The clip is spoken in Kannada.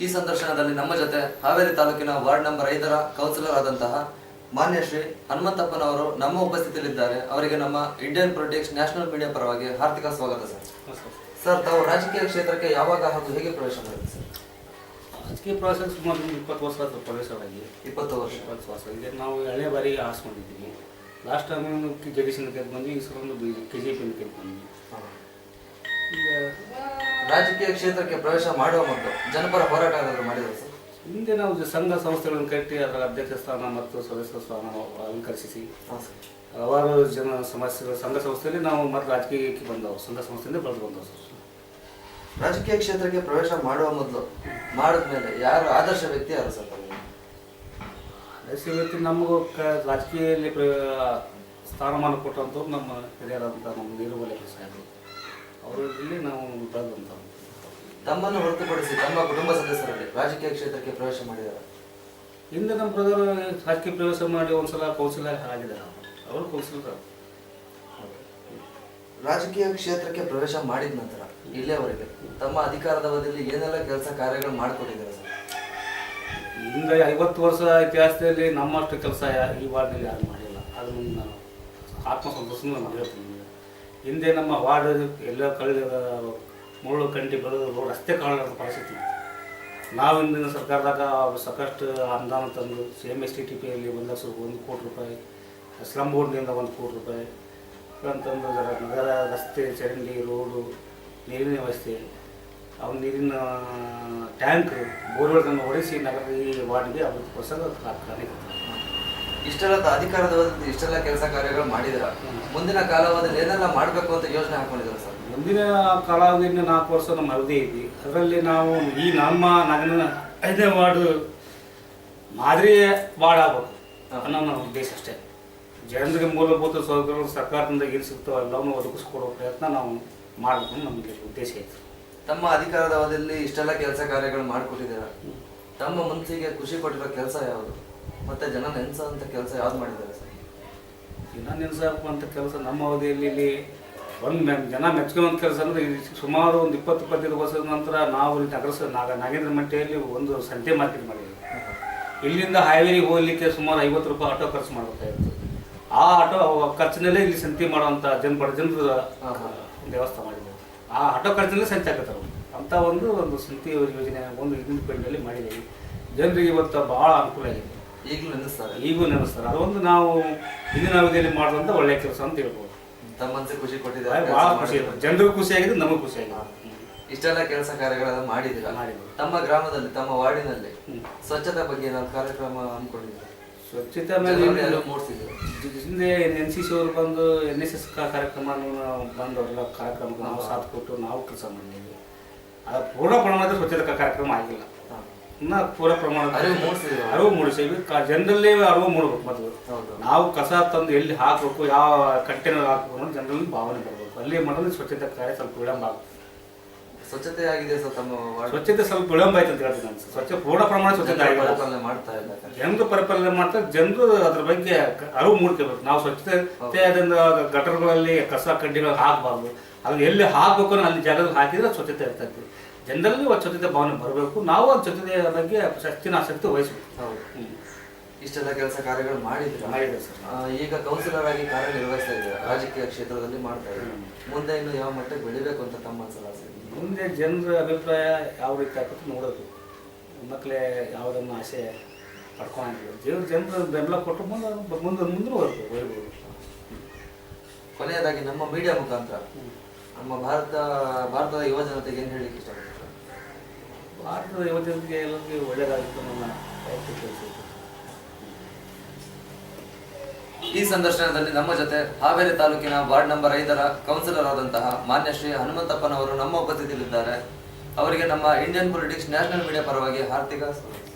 ಈ ಸಂದರ್ಶನದಲ್ಲಿ ನಮ್ಮ ಜೊತೆ ಹಾವೇರಿ ತಾಲೂಕಿನ ವಾರ್ಡ್ ನಂಬರ್ 5ರ ಕೌನ್ಸಿಲರ್ ಆದಂತಹ ಮಾನ್ಯ ಶ್ರೀ ಹನುಮಂತಪ್ಪನವರು ನಮ್ಮ ಉಪಸ್ಥಿತಿಯಲ್ಲಿದ್ದಾರೆ. ಅವರಿಗೆ ನಮ್ಮ ಇಂಡಿಯನ್ ಪೊಲಿಟಿಕ್ಸ್ ನ್ಯಾಷನಲ್ ಮೀಡಿಯಾ ಪರವಾಗಿ ಹಾರ್ದಿಕ ಸ್ವಾಗತ ಸರ್. ಸರ್, ತಾವು ರಾಜಕೀಯ ಕ್ಷೇತ್ರಕ್ಕೆ ಯಾವಾಗ ಹಾಗೂ ಹೇಗೆ ಪ್ರವೇಶ ಮಾಡಿದ್ರಿ ಸರ್? ರಾಜಕೀಯ ಪ್ರವೇಶ ಸುಮಾರು 20 ವರ್ಷ ಆಯ್ತು ಪ್ರವೇಶವಾಗಿ. 20 ವರ್ಷ ಈಗ ನಾವು ಎಳೆ ಬಾರಿಗೆ ಆಸ್ ಮಾಡಿದ್ದೀವಿ. ಲಾಸ್ಟ್ ಟೈಮ್ ಜೆಡಿಎಸ್ ಗೆದ್ದು ಬಂದ್ವಿ, ಈ ಸಲ KJP ಗೆದ್ದು ಬಂದ್ವಿ. ಈಗ ರಾಜಕೀಯ ಕ್ಷೇತ್ರಕ್ಕೆ ಪ್ರವೇಶ ಮಾಡುವ ಮೊದಲು ಜನಪರ ಹೋರಾಟ ಏನಾದರೂ ಮಾಡಿದ್ರು ಸರ್? ಹಿಂದೆ ನಾವು ಸಂಘ ಸಂಸ್ಥೆಗಳನ್ನು ಕಟ್ಟಿ ಅದರ ಅಧ್ಯಕ್ಷ ಸ್ಥಾನ ಮತ್ತು ಸದಸ್ಯ ಸ್ಥಾನ ಅಲಂಕರಿಸಿ ಹಲವಾರು ಜನ ಸಮಸ್ಯೆಗಳು ಸಂಘ ಸಂಸ್ಥೆಯಲ್ಲಿ ನಾವು ಮತ್ತೆ ರಾಜಕೀಯಕ್ಕೆ ಬಂದವು. ಸಂಘ ಸಂಸ್ಥೆಯಿಂದ ಬೆಳೆದು ಬಂದವು ಸರ್. ರಾಜಕೀಯ ಕ್ಷೇತ್ರಕ್ಕೆ ಪ್ರವೇಶ ಮಾಡುವ ಮೊದಲು ಮಾಡಿದ್ಮೇಲೆ ಯಾರು ಆದರ್ಶ ವ್ಯಕ್ತಿ ಯಾರು ಸರ್? ಆದರ್ಶ ವ್ಯಕ್ತಿ ನಮಗೂ ರಾಜಕೀಯದಲ್ಲಿ ಸ್ಥಾನಮಾನ ಕೊಟ್ಟಂಥವ್ರು ನಮ್ಮ ಹಿರಿಯರಾದಂಥ ನಮ್ಮ ನೀರುಮಲೆ ಸಾಹೇಬರು. ಅವರಲ್ಲಿ ನಾವು ಬೆಳೆದಂಥ. ತಮ್ಮನ್ನು ಹೊರತುಪಡಿಸಿ ತಮ್ಮ ಕುಟುಂಬ ಸದಸ್ಯರಲ್ಲಿ ರಾಜಕೀಯ ಕ್ಷೇತ್ರಕ್ಕೆ ಪ್ರವೇಶ ಮಾಡಿದ್ದಾರೆ? ಹಿಂದೆ ನಮ್ಮ ಬ್ರದರ್ ರಾಜಕೀಯ ಪ್ರವೇಶ ಮಾಡಿ ಒಂದ್ಸಲ ಕೌನ್ಸಿಲರ್ ಆಗಿದ್ದಾರೆ. ಅವರು ಕೌನ್ಸಿಲರ್. ರಾಜಕೀಯ ಕ್ಷೇತ್ರಕ್ಕೆ ಪ್ರವೇಶ ಮಾಡಿದ ನಂತರ ಇಲ್ಲಿಯವರೆಗೆ ತಮ್ಮ ಅಧಿಕಾರದ ಅವಧಿಯಲ್ಲಿ ಏನೆಲ್ಲ ಕೆಲಸ ಕಾರ್ಯಗಳು ಮಾಡಿಕೊಟ್ಟಿದ್ದಾರೆ ಸರ್? ಹಿಂದೆ 50 ವರ್ಷ ಇತಿಹಾಸದಲ್ಲಿ ನಮ್ಮಷ್ಟು ಕೆಲಸ ಈ ವಾರ್ಡ್ನಲ್ಲಿ ಯಾರು ಮಾಡಿಲ್ಲ. ಅದನ್ನು ನಾನು ಆತ್ಮಸಂತೋಷದಿಂದ ಮಾಡಿರ್ತೀನಿ. ಹಿಂದೆ ನಮ್ಮ ವಾರ್ಡ್ ಎಲ್ಲ ಮುಳ್ಳು ಕಂಡಿ ಬೆಳೆದು ರೋಡ್ ರಸ್ತೆ ಕಾಣೋ ಪರಿಸ್ಥಿತಿ. ನಾವು ಹಿಂದಿನ ಸರ್ಕಾರದಾಗ ಸಾಕಷ್ಟು ಅನುದಾನ ತಂದು CMSTTPಯಲ್ಲಿ 1 ಕೋಟಿ ರೂಪಾಯಿ, ಸ್ಲಮ್ ಬೋರ್ಡ್ನಿಂದ 1 ಕೋಟಿ ರೂಪಾಯಿ ಅಂತಂದು ನಗರ ರಸ್ತೆ, ಚರಂಡಿ, ರೋಡು, ನೀರಿನ ವ್ಯವಸ್ಥೆ, ನೀರಿನ ಟ್ಯಾಂಕ್, ಬೋರ್ವೆಲ್ಗಳನ್ನು ಹೊಡೆಸಿ ನಗರದ ಈ ವಾರ್ಡ್ಗೆ ಅಭಿವೃದ್ಧಿಪಡಿಸಲು ಕಾರ್ಯಕ್ರಮ. ಇಷ್ಟೆಲ್ಲ ಅಧಿಕಾರದ ಅವಧಿಯಲ್ಲಿ ಇಷ್ಟೆಲ್ಲ ಕೆಲಸ ಕಾರ್ಯಗಳು ಮಾಡಿದ್ರ ಮುಂದಿನ ಕಾಲಾವಧಿಯಲ್ಲಿ ಏನೆಲ್ಲ ಮಾಡಬೇಕು ಅಂತ ಯೋಜನೆ ಹಾಕೊಂಡಿದ್ದಾರೆ ಸರ್? ಮುಂದಿನ ಕಾಲಾವಧಿಯಿಂದ 4 ವರ್ಷ ನಮ್ಮ ಅವಧಿ ಐತಿ. ಅದರಲ್ಲಿ ನಾವು ಈ ನಮ್ಮ ನಗರ 5ನೇ ವಾರ್ಡ್ ಮಾದರಿ ವಾರ್ಡ್ ಆಗಬೇಕು ಅನ್ನೋ ನಮ್ಮ ಉದ್ದೇಶ ಅಷ್ಟೇ. ಜನರಿಗೆ ಮೂಲಭೂತ ಸೌಕರ್ಯಗಳು ಸರ್ಕಾರದಿಂದ ಏನು ಸಿಗ್ತಾವೆ ಎಲ್ಲವನ್ನೂ ಒದಗಿಸ್ಕೊಡೋ ಪ್ರಯತ್ನ ನಾವು ಮಾಡಬೇಕು ಅನ್ನೋ ನಮಗೆ ಉದ್ದೇಶ ಐತಿ. ತಮ್ಮ ಅಧಿಕಾರದ ಅವಧಿಯಲ್ಲಿ ಇಷ್ಟೆಲ್ಲ ಕೆಲಸ ಕಾರ್ಯಗಳು ಮಾಡಿಕೊಟ್ಟಿದ್ದೀರ. ತಮ್ಮ ಮನಸ್ಸಿಗೆ ಖುಷಿ ಕೊಟ್ಟಿರೋ ಕೆಲಸ ಯಾವುದು ಮತ್ತೆ ಜನ ನೆನೆಸೋಂಥ ಕೆಲಸ ಯಾವ್ದು ಮಾಡಿದ್ದಾರೆ ಸರ್? ಜನ ನೆನೆಸೋಂಥ ಕೆಲಸ ನಮ್ಮ ಅವಧಿಯಲ್ಲಿ ಇಲ್ಲಿ ಜನ ಮೆಚ್ಕೊಳ್ಳುವಂಥ ಕೆಲಸ ಅಂದರೆ ಸುಮಾರು ಒಂದು 20-25 ವರ್ಷದ ನಂತರ ನಾವು ನಾಗೇಂದ್ರ ಮಟ್ಟಿಯಲ್ಲಿ ಒಂದು ಸಂತೆ ಮಾರ್ಕೆಟ್ ಮಾಡಿದ್ದೀವಿ. ಇಲ್ಲಿಂದ ಹಾವೇರಿಗೆ ಹೋಗಲಿಕ್ಕೆ ಸುಮಾರು 50 ರೂಪಾಯಿ ಆಟೋ ಖರ್ಚು ಮಾಡಬೇಕಾಗಿತ್ತು. ಆ ಆಟೋ ಖರ್ಚಿನಲ್ಲೇ ಇಲ್ಲಿ ಸಂತೆ ಮಾಡುವಂಥ ಬಡ ಜನರು ವ್ಯವಸ್ಥೆ ಮಾಡಿದ್ದೇವೆ. ಆ ಆಟೋ ಖರ್ಚಿನಲ್ಲೇ ಸಂತೆ ಹಾಕತ್ತಾರೆ ಅಂತ ಒಂದು ಸಂತೆ ಯೋಜನೆ ಒಂದು ಹಿಂದಿನ ಪೀಳಿಗೆಯಲ್ಲಿ ಮಾಡಿದ್ದೀವಿ. ಜನರಿಗೆ ಇವತ್ತು ಭಾಳ ಅನುಕೂಲ ಆಗಿದೆ. ಈಗೂ ನೆನೆಸ್ತಾರೆ. ಅದೊಂದು ನಾವು ಹಿಂದಿನ ಅವಧಿಯಲ್ಲಿ ಮಾಡುವಂಥ ಒಳ್ಳೆಯ ಕೆಲಸ ಅಂತ ಹೇಳ್ಬೋದು. ತಮ್ಮ ಮನಸ್ಸಿಗೆ ಖುಷಿ ಕೊಟ್ಟಿದ್ದಾರೆ. ಭಾಳ ಖುಷಿ ಇದೆ. ಜನರಿಗೂ ಖುಷಿ ಆಗಿದೆ, ನಮಗೂ ಖುಷಿ ಆಗಿದೆ. ಇಷ್ಟೆಲ್ಲ ಕೆಲಸ ಕಾರ್ಯಗಳೆಲ್ಲ ಮಾಡಿದ್ದೀರಾ. ತಮ್ಮ ಗ್ರಾಮದಲ್ಲಿ, ತಮ್ಮ ವಾರ್ಡಿನಲ್ಲಿ ಸ್ವಚ್ಛತೆ ಬಗ್ಗೆ ಏನಾದ್ರು ಕಾರ್ಯಕ್ರಮ ಹಮ್ಮಿಕೊಂಡಿದ್ದೀರಾ? ಸ್ವಚ್ಛತೆ ಮೇಲೆ ಹಿಂದೆ NCC ಅವರು ಬಂದು NSS ಕಾರ್ಯಕ್ರಮ ಬಂದು ಅವರೆಲ್ಲ ಕಾರ್ಯಕ್ರಮಕ್ಕೆ ನಾವು ಸಾಥ್ ಕೊಟ್ಟು ನಾವು ಕೆಲಸ ಮಾಡಿದ್ದೀವಿ. ಅದು ಪೂರ್ಣ ಪ್ರಮಾಣದ ಸ್ವಚ್ಛತೆ ಕಾರ್ಯಕ್ರಮ ಆಗಿಲ್ಲ. ಇನ್ನು ಪೂರ ಪ್ರಮಾಣದ ಅರಿವು ಮೂಡಿಸೇವಿ. ಜನರಲ್ಲಿ ಅರಿವು ಮೂಡಬೇಕು. ಮೊದಲು ನಾವು ಕಸ ತಂದು ಎಲ್ಲಿ ಹಾಕಬೇಕು, ಯಾವ ಕಂಟೈನರ್ ಹಾಕಬೇಕು ಅನ್ನೋದು ಜನರಲ್ಲಿ ಭಾವನೆ ಬರಬೇಕು. ಅಲ್ಲಿ ಮಟ್ಟದಲ್ಲಿ ಸ್ವಚ್ಛತೆ ಕಾರ್ಯ ಸ್ವಲ್ಪ ವಿಳಂಬ ಆಗುತ್ತೆ. ಸ್ವಚ್ಛತೆ ಆಗಿದೆ ಸರ್ ತಮ್ಮ ಸ್ವಚ್ಛತೆ ಸ್ವಲ್ಪ ವಿಳಂಬ ಆಯ್ತು ಅಂತ ಹೇಳ್ತೀನಿ ನಾನು. ಸ್ವಚ್ಛ ಪೂರ್ಣ ಪ್ರಮಾಣ ಸ್ವಚ್ಛತೆ ಪರಿಪಾಲನೆ ಮಾಡ್ತಾ ಇಲ್ಲ. ಜನರು ಪರಿಪಾಲನೆ ಮಾಡ್ತಾರೆ. ಜನರು ಅದ್ರ ಬಗ್ಗೆ ಅರಿವು ಮೂಡ್ಕೋಬೇಕು. ನಾವು ಸ್ವಚ್ಛತೆ ಅದರಿಂದ ಗಟರ್ಗಳಲ್ಲಿ ಕಸ ಕಡ್ಡಿಗಳು ಹಾಕಬಾರ್ದು. ಅದನ್ನ ಎಲ್ಲಿ ಹಾಕಬೇಕು ಅನ್ನೋ ಅಲ್ಲಿ ಜಾಗದಲ್ಲಿ ಹಾಕಿದ್ರೆ ಸ್ವಚ್ಛತೆ ಇರ್ತೈತಿ. ಜನರಲ್ಲಿ ಸ್ವಚ್ಛತೆ ಭಾವನೆ ಬರಬೇಕು. ನಾವು ಒಂದು ಸ್ವಚ್ಛತೆಯ ಬಗ್ಗೆ ಆಸಕ್ತಿ ವಹಿಸಬೇಕು. ಇಷ್ಟೆಲ್ಲ ಕೆಲಸ ಕಾರ್ಯಗಳು ಮಾಡಿದ್ರೆ ಸರ್, ಈಗ ಕೌನ್ಸಿಲರ್ ಆಗಿ ಕಾರ್ಯನಿರ್ವಹಿಸ್ತಾ ಇದ್ದಾರೆ, ರಾಜಕೀಯ ಕ್ಷೇತ್ರದಲ್ಲಿ ಮಾಡ್ತಾ ಇದ್ದಾರೆ. ಮುಂದೆ ಇನ್ನು ಯಾವ ಮಟ್ಟಕ್ಕೆ ಬೆಳಿಬೇಕು ಅಂತ ತಮ್ಮ ಆಸೆ? ಮುಂದೆ ಜನರ ಅಭಿಪ್ರಾಯ ಯಾವ ರೀತಿ ಆಗ್ತದೆ ನೋಡೋದು. ಮಕ್ಕಳೇ ಯಾವುದನ್ನು ಆಸೆ ಪಡ್ಕೊಂಡಿಲ್ಲ. ಜನರು ಬೆಂಬಲ ಕೊಟ್ಟು ಮುಂದೆ ಒಯ್ಬೋದು. ಕೊನೆಯದಾಗಿ ನಮ್ಮ ಮೀಡಿಯಾ ಮುಖಾಂತರ ನಮ್ಮ ಭಾರತದ ಯುವ ಜನತೆಗೆ ಏನು ಹೇಳಲಿಕ್ಕೆ ಇಷ್ಟಪಡ್ತಾರೆ? ಭಾರತದ ಯುವ ಜನತೆಗೆ ಎಲ್ಲರಿಗೂ ಒಳ್ಳೆಯದಾಗಿತ್ತು ನನ್ನ ಕೆಲಸ. ಈ ಸಂದರ್ಶನದಲ್ಲಿ ನಮ್ಮ ಜೊತೆ ಹಾವೇರಿ ತಾಲೂಕಿನ ವಾರ್ಡ್ ನಂಬರ್ 5ರ ಕೌನ್ಸಿಲರ್ ಆದಂತಹ ಮಾನ್ಯ ಶ್ರೀ ಹನುಮಂತಪ್ಪನವರು ನಮ್ಮ ಉಪಸ್ಥಿತಿಯಲ್ಲಿದ್ದಾರೆ. ಅವರಿಗೆ ನಮ್ಮ ಇಂಡಿಯನ್ ಪೊಲಿಟಿಕ್ಸ್ ನ್ಯಾಷನಲ್ ಮೀಡಿಯಾ ಪರವಾಗಿ ಹಾರ್ದಿಕ ಸ್ವಾಗತ.